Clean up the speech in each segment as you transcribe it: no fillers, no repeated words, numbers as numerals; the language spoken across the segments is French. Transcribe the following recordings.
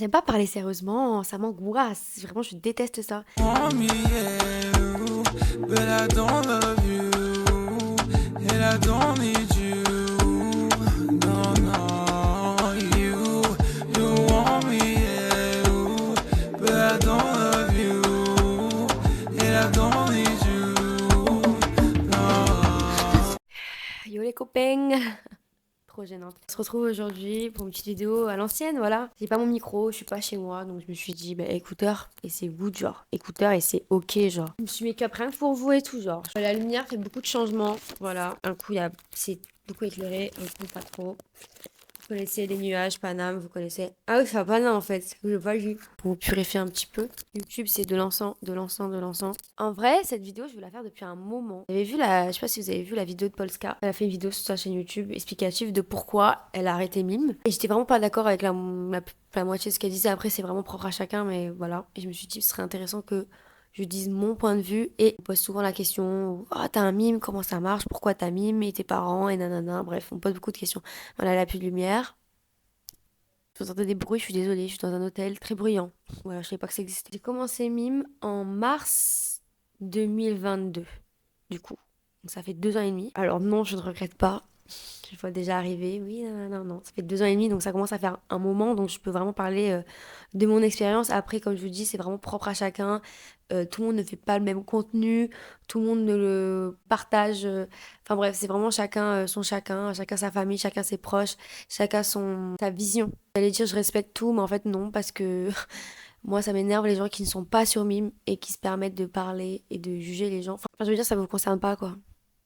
J'aime pas parler sérieusement, ça m'angoisse. Vraiment, je déteste ça. Want me, yeah, but I don't love you, and I don't need you. No, no, you want me, yeah, but I don't love you, and I don't need you. No. Yo les copains! Trop gênante. On se retrouve aujourd'hui pour une petite vidéo à l'ancienne, voilà. J'ai pas mon micro, je suis pas chez moi, donc je me suis dit, bah écouteur, et c'est good, genre. Écouteur, et c'est ok, genre. Je me suis make-up rien que pour vous et tout, genre. La lumière fait beaucoup de changements, voilà. Un coup, c'est beaucoup éclairé, un coup, pas trop. Vous connaissez les nuages, Paname, vous connaissez. Ah oui, c'est pas Paname en fait, je pas vu. Pour vous purifier un petit peu. YouTube, c'est de l'encens, de l'encens, de l'encens. En vrai, cette vidéo, je veux la faire depuis un moment. Vous avez vu je sais pas si vous avez vu la vidéo de Polska. Elle a fait une vidéo sur sa chaîne YouTube explicative de pourquoi elle a arrêté Mime. Et j'étais vraiment pas d'accord avec la moitié de ce qu'elle disait. Après, c'est vraiment propre à chacun, mais voilà. Et je me suis dit, ce serait intéressant que je dise mon point de vue et on pose souvent la question ah t'as un mime, comment ça marche, pourquoi t'as mime et tes parents et nanana, bref on pose beaucoup de questions. Voilà, elle a plus de lumière. Vous entendez des bruits, je suis désolée, je suis dans un hôtel très bruyant. Voilà, je savais pas que ça existait. J'ai commencé mime en mars 2022, du coup. Donc ça fait 2 ans et demi. Alors non, je ne regrette pas. Je vois déjà arriver. Oui, non, non, non, non. Ça fait 2 ans et demi, donc ça commence à faire un moment. Donc je peux vraiment parler de mon expérience. Après, comme je vous dis, c'est vraiment propre à chacun. Tout le monde ne fait pas le même contenu. Tout le monde ne le partage. Enfin bref, c'est vraiment chacun son chacun. Chacun sa famille, chacun ses proches. Chacun sa vision. J'allais dire je respecte tout, mais en fait non, parce que moi ça m'énerve les gens qui ne sont pas sur Mime et qui se permettent de parler et de juger les gens. Enfin, je veux dire, ça vous concerne pas, quoi.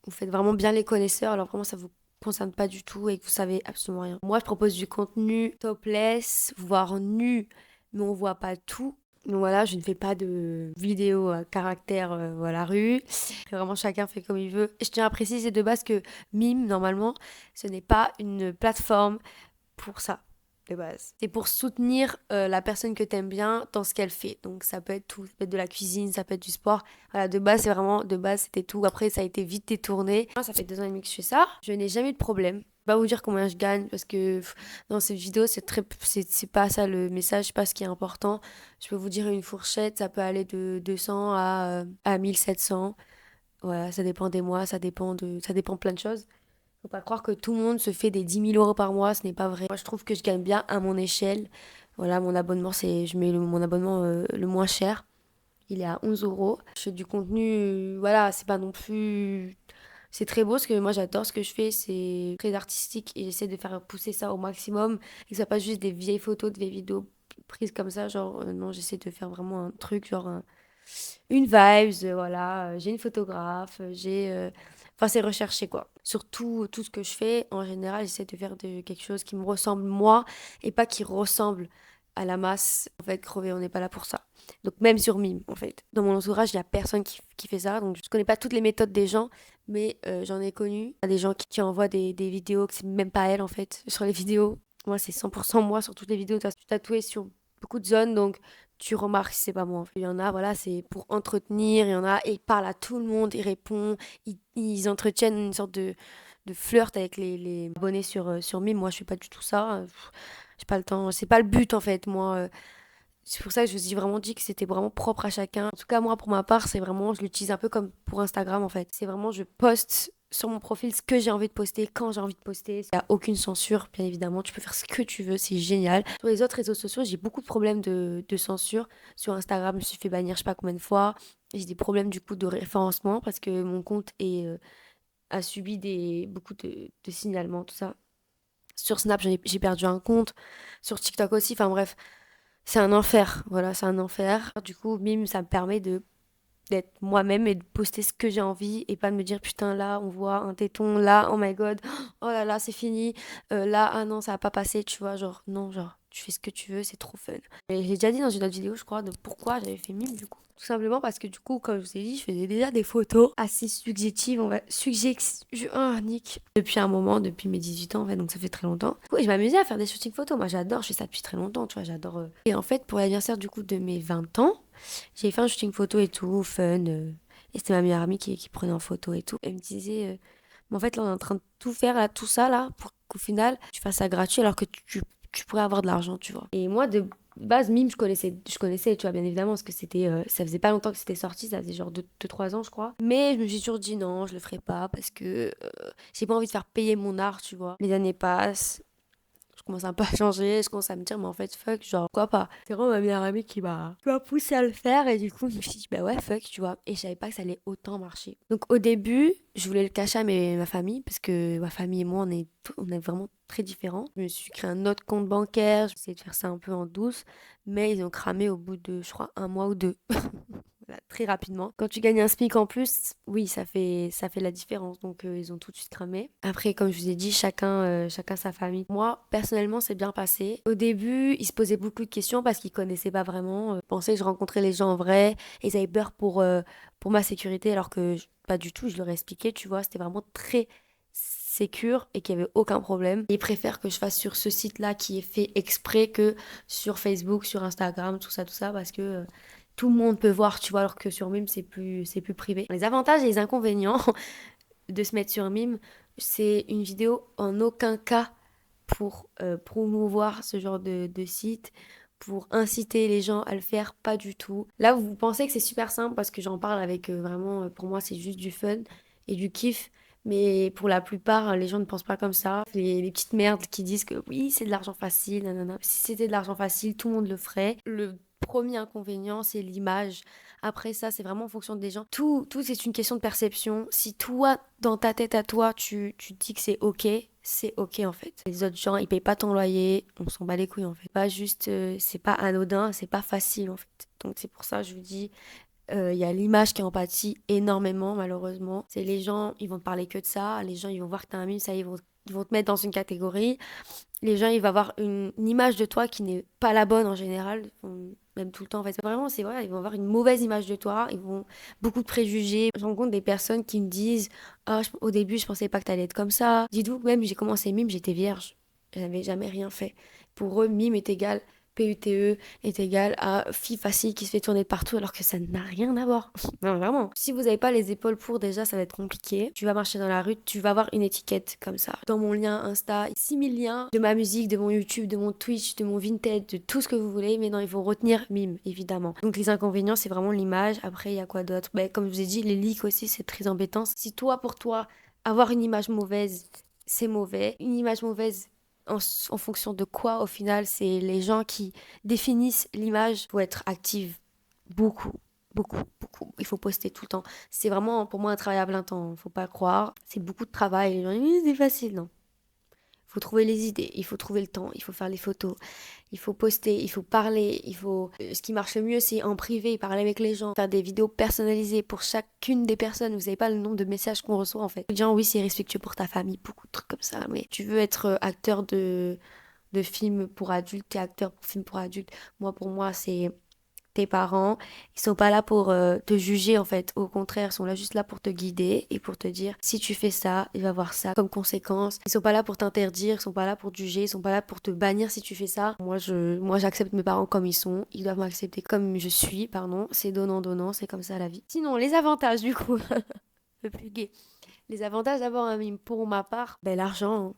Vous faites vraiment bien les connaisseurs, alors vraiment ça vous concerne pas du tout et que vous savez absolument rien. Moi, je propose du contenu topless, voire nu, mais on voit pas tout. Donc voilà, je ne fais pas de vidéo à caractère voilà, rue. Vraiment, chacun fait comme il veut. Et je tiens à préciser de base que Mime, normalement, ce n'est pas une plateforme pour ça, de base. C'est pour soutenir la personne que t'aimes bien dans ce qu'elle fait. Donc ça peut être tout, ça peut être de la cuisine, ça peut être du sport. Voilà, de base, c'est vraiment, de base, c'était tout. Après, ça a été vite détourné. Moi, ça fait 2 ans et demi que je fais ça. Je n'ai jamais eu de problème. Je vais pas vous dire combien je gagne parce que dans cette vidéo, c'est pas ça le message, c'est pas ce qui est important. Je peux vous dire une fourchette, ça peut aller de 200 à 1700. Voilà, ça dépend des mois, ça dépend plein de choses. Faut pas croire que tout le monde se fait des 10 000 € par mois, ce n'est pas vrai. Moi, je trouve que je gagne bien à mon échelle. Voilà, mon abonnement, je mets mon abonnement le moins cher. Il est à 11 €. Je fais du contenu, voilà, c'est pas non plus. C'est très beau ce que moi j'adore ce que je fais, c'est très artistique et j'essaie de faire pousser ça au maximum. Et que ça soit pas juste des vieilles photos, des vieilles vidéos prises comme ça. Genre, non, j'essaie de faire vraiment un truc, genre une vibes, voilà. J'ai une photographe, Enfin, c'est recherché, quoi. Surtout, tout ce que je fais, en général, j'essaie de faire quelque chose qui me ressemble moi et pas qui ressemble à la masse. En fait, crever, on n'est pas là pour ça. Donc, même sur Mime, en fait. Dans mon entourage, il n'y a personne qui fait ça. Donc, je connais pas toutes les méthodes des gens, mais j'en ai connu. Il y a des gens qui envoient des vidéos que c'est même pas elles, en fait, sur les vidéos. Moi, c'est 100% moi sur toutes les vidéos. Je suis tatouée sur beaucoup de zones, donc tu remarques si c'est pas moi. Il y en a, voilà, c'est pour entretenir. Il y en a, et ils parlent à tout le monde, ils répondent, ils entretiennent une sorte de flirt avec les abonnés sur Mime. Moi, je fais pas du tout ça. J'ai pas le temps. C'est pas le but, en fait, moi. C'est pour ça que je me suis vraiment dit que c'était vraiment propre à chacun. En tout cas, moi, pour ma part, c'est vraiment, je l'utilise un peu comme pour Instagram, en fait. C'est vraiment, je poste sur mon profil ce que j'ai envie de poster, quand j'ai envie de poster. Il n'y a aucune censure, bien évidemment. Tu peux faire ce que tu veux, c'est génial. Sur les autres réseaux sociaux, j'ai beaucoup de problèmes de censure. Sur Instagram, je me suis fait bannir je sais pas combien de fois. J'ai des problèmes, du coup, de référencement parce que mon compte a subi beaucoup de signalements, tout ça. Sur Snap, j'ai perdu un compte. Sur TikTok aussi, enfin bref. C'est un enfer, voilà, c'est un enfer. Du coup, Mime, ça me permet d'être moi-même et de poster ce que j'ai envie et pas de me dire putain là on voit un téton, là oh my god, oh là là c'est fini, là ah non ça va pas passer, tu vois, genre non, genre tu fais ce que tu veux, c'est trop fun. Et j'ai déjà dit dans une autre vidéo je crois de pourquoi j'avais fait Mime du coup. Tout simplement parce que du coup comme je vous ai dit je faisais déjà des photos assez subjectives, oh Nick, depuis un moment, depuis mes 18 ans en fait, donc ça fait très longtemps. Du coup, et je m'amusais à faire des shootings photos, moi j'adore, je fais ça depuis très longtemps, tu vois, j'adore. Et en fait pour l'anniversaire du coup de mes 20 ans, j'ai fait un shooting photo et tout, fun. Et c'était ma meilleure amie qui prenait en photo et tout. Elle me disait, mais en fait, là, on est en train de tout faire, là, tout ça, là, pour qu'au final, tu fasses ça gratuit alors que tu pourrais avoir de l'argent, tu vois. Et moi, De base, Mime, je connaissais, tu vois, bien évidemment, parce que ça faisait pas longtemps que c'était sorti, ça faisait genre 2-3 ans, je crois. Mais je me suis toujours dit non, je le ferai pas parce que j'ai pas envie de faire payer mon art, tu vois. Les années passent, je commence un peu à changer, je commence à me dire, mais en fait, fuck, genre, pourquoi pas? C'est vraiment ma meilleure amie qui m'a poussé à le faire, et du coup, je me suis dit, bah ouais, fuck, tu vois. Et je savais pas que ça allait autant marcher. Donc, au début, je voulais le cacher à ma famille, parce que ma famille et moi, on est vraiment très différents. Je me suis créé un autre compte bancaire, j'ai essayé de faire ça un peu en douce, mais ils ont cramé au bout de, je crois, un mois ou deux. Voilà, très rapidement. Quand tu gagnes un SMIC en plus, oui, ça fait la différence. Donc, ils ont tout de suite cramé. Après, comme je vous ai dit, chacun sa famille. Moi, personnellement, c'est bien passé. Au début, ils se posaient beaucoup de questions parce qu'ils connaissaient pas vraiment. Ils pensaient que je rencontrais les gens en vrai. Et ils avaient peur pour ma sécurité, alors que pas du tout. Je leur ai expliqué, tu vois, c'était vraiment très sécure et qu'il n'y avait aucun problème. Ils préfèrent que je fasse sur ce site-là qui est fait exprès que sur Facebook, sur Instagram, tout ça, parce que tout le monde peut voir, tu vois, alors que sur Mime, c'est plus privé. Les avantages et les inconvénients de se mettre sur Mime, c'est une vidéo en aucun cas pour promouvoir ce genre de site, pour inciter les gens à le faire, pas du tout. Là, vous pensez que c'est super simple parce que j'en parle avec vraiment, pour moi, c'est juste du fun et du kiff. Mais pour la plupart, les gens ne pensent pas comme ça. Les petites merdes qui disent que oui, c'est de l'argent facile, nanana. Si c'était de l'argent facile, tout le monde le ferait. Le premier inconvénient, c'est l'image. Après ça, c'est vraiment en fonction des gens. Tout c'est une question de perception. Si toi, dans ta tête à toi, tu te dis que c'est ok en fait. Les autres gens, ils payent pas ton loyer, on s'en bat les couilles en fait. Pas juste, c'est pas anodin, c'est pas facile en fait. Donc c'est pour ça, je vous dis, il y a l'image qui en pâtit énormément, malheureusement. C'est les gens, ils vont te parler que de ça. Les gens, ils vont voir que t'as un mime, ça, ils vont te mettre dans une catégorie. Les gens, ils vont avoir une image de toi qui n'est pas la bonne en général, même tout le temps en fait. Vraiment, c'est vrai, ils vont avoir une mauvaise image de toi, ils vont beaucoup de préjugés. Je rencontre des personnes qui me disent, ah, au début, je pensais pas que t'allais être comme ça. Dites-vous, même j'ai commencé mime, j'étais vierge, j'avais jamais rien fait. Pour eux, mime est égal PUTE est égal à fille facile qui se fait tourner de partout alors que ça n'a rien à voir. Non, vraiment. Si vous n'avez pas les épaules pour, déjà, ça va être compliqué. Tu vas marcher dans la rue, tu vas avoir une étiquette comme ça. Dans mon lien Insta, 6000 liens de ma musique, de mon YouTube, de mon Twitch, de mon Vinted, de tout ce que vous voulez, mais non, il faut retenir mime, évidemment. Donc les inconvénients, c'est vraiment l'image. Après, il y a quoi d'autre? Ben, comme je vous ai dit, les leaks aussi, c'est très embêtant. Si toi, pour toi, avoir une image mauvaise, c'est mauvais. Une image mauvaise, en fonction de quoi, au final, c'est les gens qui définissent l'image. Faut être active beaucoup, beaucoup, beaucoup. Il faut poster tout le temps. C'est vraiment pour moi un travail à plein temps. Faut pas croire. C'est beaucoup de travail. Les gens disent, oui, c'est facile. Non. Il faut trouver les idées, il faut trouver le temps, il faut faire les photos, il faut poster, il faut parler, Ce qui marche le mieux, c'est en privé, parler avec les gens, faire des vidéos personnalisées pour chacune des personnes. Vous savez pas le nombre de messages qu'on reçoit, en fait. Les gens, oui, c'est respectueux pour ta famille, beaucoup de trucs comme ça, mais tu veux être acteur de films pour adultes, t'es acteur pour films pour adultes. Moi, pour moi, c'est tes parents, ils sont pas là pour te juger en fait. Au contraire, ils sont là juste là pour te guider et pour te dire si tu fais ça, il va avoir ça comme conséquence. Ils sont pas là pour t'interdire, ils sont pas là pour te juger, ils sont pas là pour te bannir si tu fais ça. Moi j'accepte mes parents comme ils sont, ils doivent m'accepter comme je suis, pardon. C'est donnant donnant, c'est comme ça la vie. Sinon, les avantages du coup, un peu plus gai. Les avantages d'avoir un mime pour ma part, ben l'argent. Hein.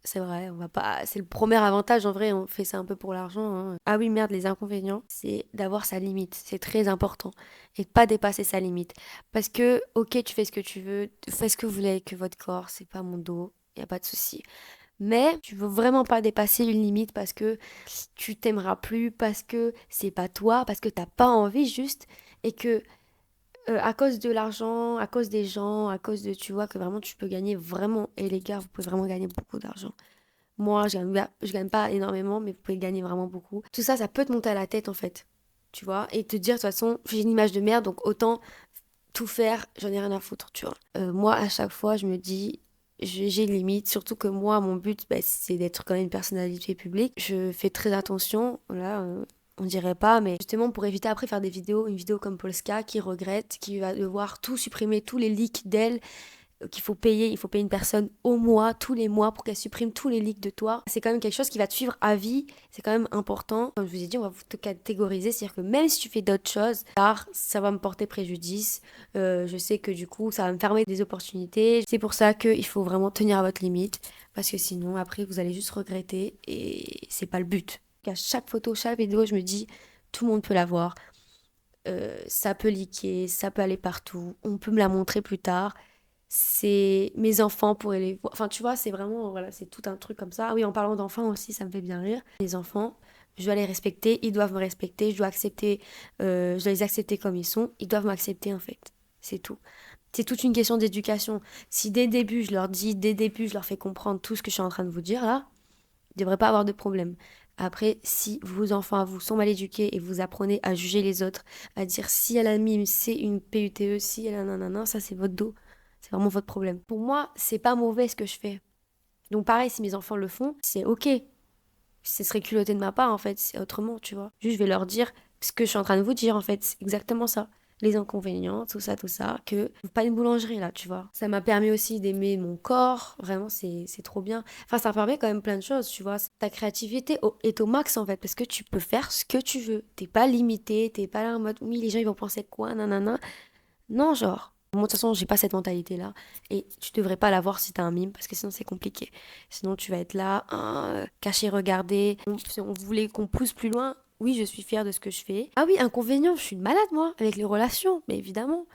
C'est vrai, on va pas. C'est le premier avantage en vrai, on fait ça un peu pour l'argent. Hein. Ah oui, merde, les inconvénients, c'est d'avoir sa limite. C'est très important. Et de pas dépasser sa limite. Parce que, ok, tu fais ce que tu veux, fais ce que vous voulez avec votre corps, c'est pas mon dos, y a pas de souci. Mais tu veux vraiment pas dépasser une limite parce que tu t'aimeras plus, parce que c'est pas toi, parce que t'as pas envie juste, et que à cause de l'argent, à cause des gens, à cause de, tu vois, que vraiment tu peux gagner vraiment, et les gars, vous pouvez vraiment gagner beaucoup d'argent. Moi, je gagne pas énormément, mais vous pouvez gagner vraiment beaucoup. Tout ça, ça peut te monter à la tête, en fait. Tu vois, et te dire, de toute façon, j'ai une image de merde, donc autant tout faire, j'en ai rien à foutre, tu vois. Moi, à chaque fois, je me dis, j'ai une limite, surtout que moi, mon but, bah, c'est d'être quand même une personnalité publique. Je fais très attention, là, on dirait pas, mais justement pour éviter après faire une vidéo comme Polska qui regrette, qui va devoir tout supprimer, tous les leaks d'elle, il faut payer une personne au mois, tous les mois, pour qu'elle supprime tous les leaks de toi. C'est quand même quelque chose qui va te suivre à vie, c'est quand même important. Comme je vous ai dit, on va vous te catégoriser, c'est-à-dire que même si tu fais d'autres choses, car ça va me porter préjudice, je sais que du coup, ça va me fermer des opportunités. C'est pour ça qu'il faut vraiment tenir à votre limite, parce que sinon, après, vous allez juste regretter, et c'est pas le but. À chaque photo, chaque vidéo, je me dis, tout le monde peut la voir. Ça peut leaker, ça peut aller partout. On peut me la montrer plus tard. C'est mes enfants pourraient les voir. Enfin, tu vois, c'est vraiment, voilà, c'est tout un truc comme ça. Ah oui, en parlant d'enfants aussi, ça me fait bien rire. Les enfants, je dois les respecter, ils doivent me respecter, je dois les accepter comme ils sont, ils doivent m'accepter en fait. C'est tout. C'est toute une question d'éducation. Si dès le début, dès le début, je leur fais comprendre tout ce que je suis en train de vous dire là, il ne devrait pas avoir de problème. Après, si vos enfants à vous sont mal éduqués et vous apprenez à juger les autres, à dire si elle a mime, c'est une PUTE, si elle a nanana, ça c'est votre dos. C'est vraiment votre problème. Pour moi, c'est pas mauvais ce que je fais. Donc pareil, si mes enfants le font, c'est ok. Ce serait culotté de ma part en fait, c'est autrement, tu vois. Juste, je vais leur dire ce que je suis en train de vous dire en fait, c'est exactement ça. Les inconvénients, tout ça, que pas une boulangerie là, tu vois. Ça m'a permis aussi d'aimer mon corps, vraiment c'est trop bien. Enfin, ça permet quand même plein de choses, tu vois. Ta créativité est au max en fait, parce que tu peux faire ce que tu veux. T'es pas limité, t'es pas là en mode, oui, les gens ils vont penser quoi, nanana. Non, genre. Moi, de toute façon, j'ai pas cette mentalité-là. Et tu devrais pas l'avoir si t'as un mime, parce que sinon, c'est compliqué. Sinon, tu vas être là, caché, regardé. Si on voulait qu'on pousse plus loin, oui, je suis fière de ce que je fais. Ah oui, inconvénient, je suis une malade, moi, avec les relations. Mais évidemment,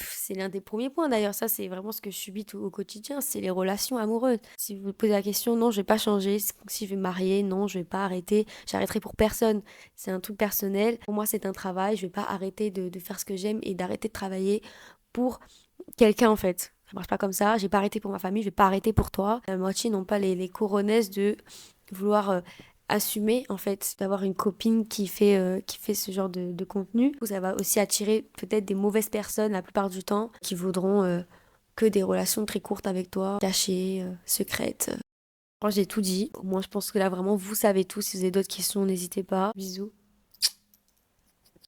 c'est l'un des premiers points, d'ailleurs. Ça, c'est vraiment ce que je subis tout au quotidien, c'est les relations amoureuses. Si vous me posez la question, non, je vais pas changer. Si je vais me marier, non, je vais pas arrêter. J'arrêterai pour personne. C'est un truc personnel. Pour moi, c'est un travail. Je vais pas arrêter de faire ce que j'aime et d'arrêter de travailler pour quelqu'un en fait. Ça marche pas comme ça. J'ai pas arrêté pour ma famille, je vais pas arrêter pour toi. La moitié n'ont pas les coronesses de vouloir assumer en fait, d'avoir une copine qui fait ce genre de contenu. Ça va aussi attirer peut-être des mauvaises personnes la plupart du temps qui voudront que des relations très courtes avec toi, cachées, secrètes. Moi j'ai tout dit. Moi je pense que là vraiment vous savez tout. Si vous avez d'autres questions, n'hésitez pas. Bisous.